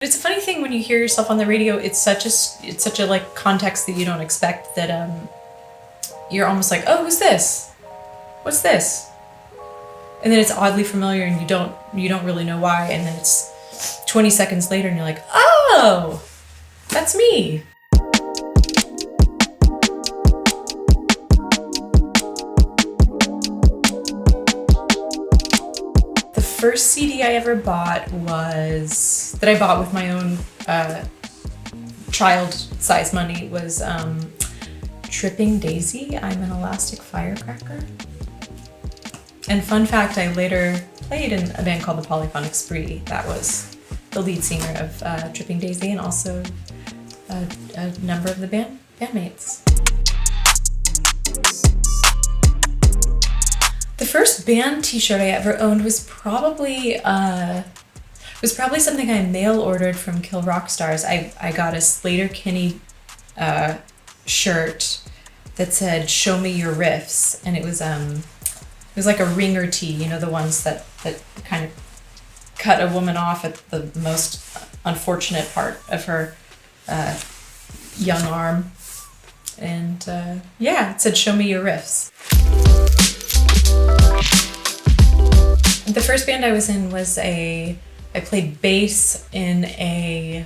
It's a funny thing when you hear yourself on the radio. It's such a like context that you don't expect that you're almost like, oh, who's this? What's this? And then it's oddly familiar, and you don't really know why. And then it's 20 seconds later, and you're like, oh, that's me. The first CD I ever bought that I bought with my own child-size money was Tripping Daisy, I'm an Elastic Firecracker. And fun fact, I later played in a band called the Polyphonic Spree. That was the lead singer of Tripping Daisy and also a number of the bandmates. The first band t-shirt I ever owned was probably something I mail ordered from Kill Rock Stars. I got a Slater Kinney shirt that said "Show me your riffs," and it was like a ringer tee, you know, the ones that kind of cut a woman off at the most unfortunate part of her young arm. And it said "Show me your riffs." The first band I was in was I played bass in a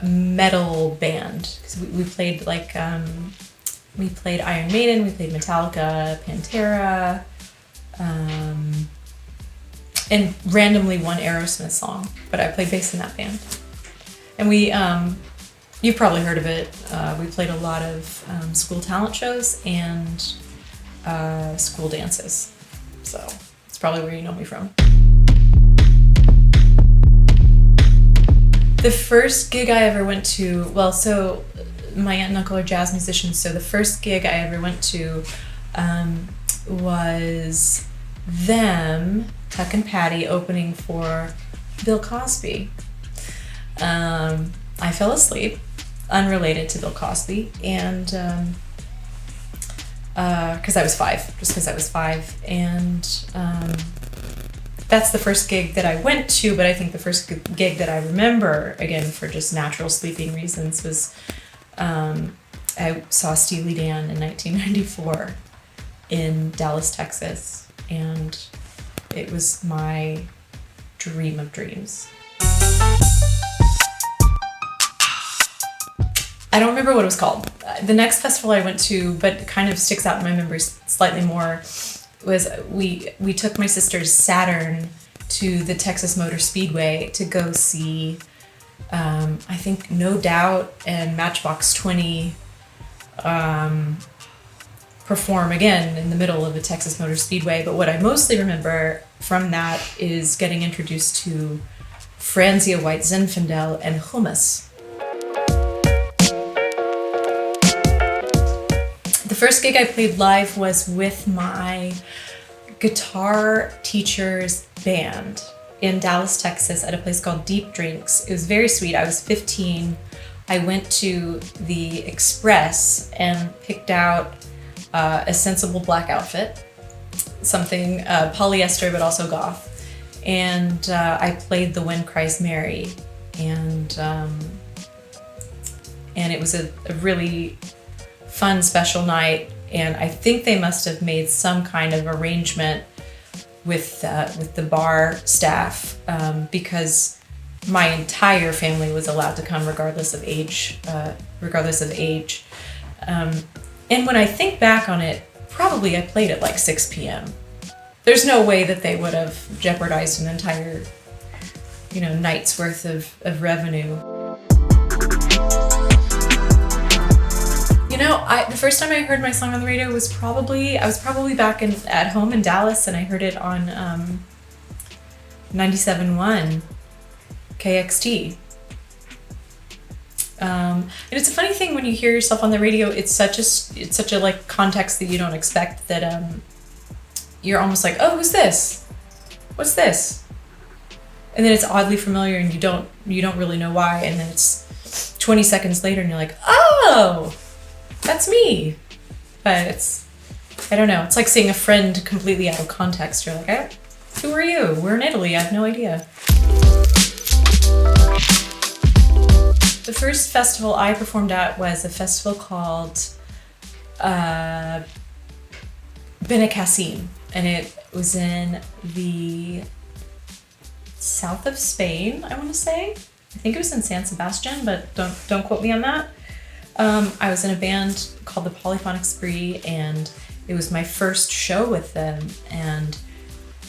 metal band, because we played like we played Iron Maiden, we played Metallica, Pantera, and randomly one Aerosmith song, but I played bass in that band. And we you've probably heard of it. We played a lot of school talent shows and school dances, so it's probably where you know me from. The first gig I ever went to, so my aunt and uncle are jazz musicians, so the first gig I ever went to was them, Tuck and Patty, opening for Bill Cosby. I fell asleep, unrelated to Bill Cosby, and because I was five, and that's the first gig that I went to, but I think the first gig that I remember, again, for just natural sleeping reasons, was I saw Steely Dan in 1994 in Dallas, Texas, and it was my dream of dreams. I don't remember what it was called. The next festival I went to, but kind of sticks out in my memory slightly more, was we took my sister's Saturn to the Texas Motor Speedway to go see I think No Doubt and Matchbox 20 perform again in the middle of the Texas Motor Speedway. But what I mostly remember from that is getting introduced to Franzia White Zinfandel and hummus. The first gig I played live was with my guitar teacher's band in Dallas, Texas, at a place called Deep Drinks. It was very sweet. I was 15. I went to the Express and picked out a sensible black outfit, something polyester but also goth, and I played the When Christ Mary, and it was a really fun, special night, and I think they must have made some kind of arrangement with the bar staff, because my entire family was allowed to come regardless of age. And when I think back on it, probably I played at like 6 p.m. There's no way that they would have jeopardized an entire, night's worth of revenue. The first time I heard my song on the radio I was probably back at home in Dallas, and I heard it on 97.1 KXT. And it's a funny thing when you hear yourself on the radio. It's such a like context that you don't expect that you're almost like, oh, who's this? What's this? And then it's oddly familiar, and you don't really know why. And then it's 20 seconds later, and you're like, oh, that's me. But I don't know. It's like seeing a friend completely out of context. You're like, who are you? We're in Italy. I have no idea. first festival I performed at was a festival called Benicassim, and it was in the south of Spain, I want to say. I think it was in San Sebastian, but don't quote me on that. I was in a band called the Polyphonic Spree, and it was my first show with them, and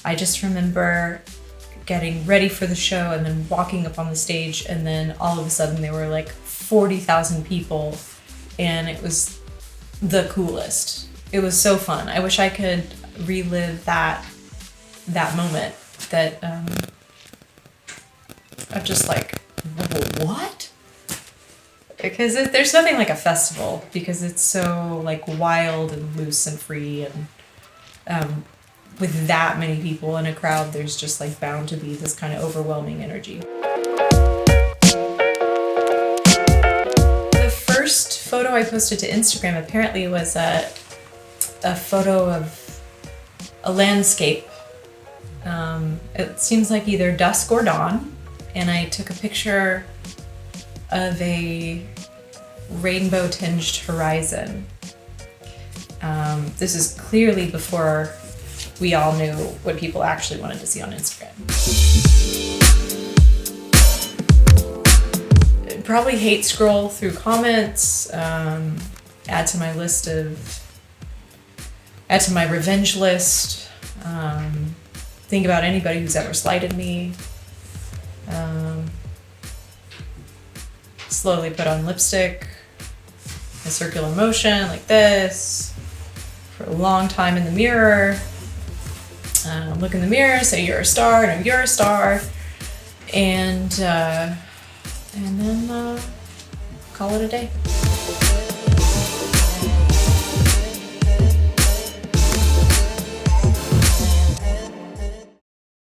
I just remember getting ready for the show and then walking up on the stage, and then all of a sudden there were like 40,000 people, and it was the coolest. It was so fun. I wish I could relive that moment that of just like, what? Because there's nothing like a festival, because it's so like wild and loose and free, and with that many people in a crowd, there's just like bound to be this kind of overwhelming energy. The first photo I posted to Instagram apparently was a photo of a landscape. It seems like either dusk or dawn, and I took a picture of a rainbow-tinged horizon. This is clearly before we all knew what people actually wanted to see on Instagram. Probably hate scroll through comments, add to my revenge list, think about anybody who's ever slighted me, slowly put on lipstick, a circular motion like this, for a long time in the mirror, look in the mirror, say you're a star, no you're a star, and then call it a day.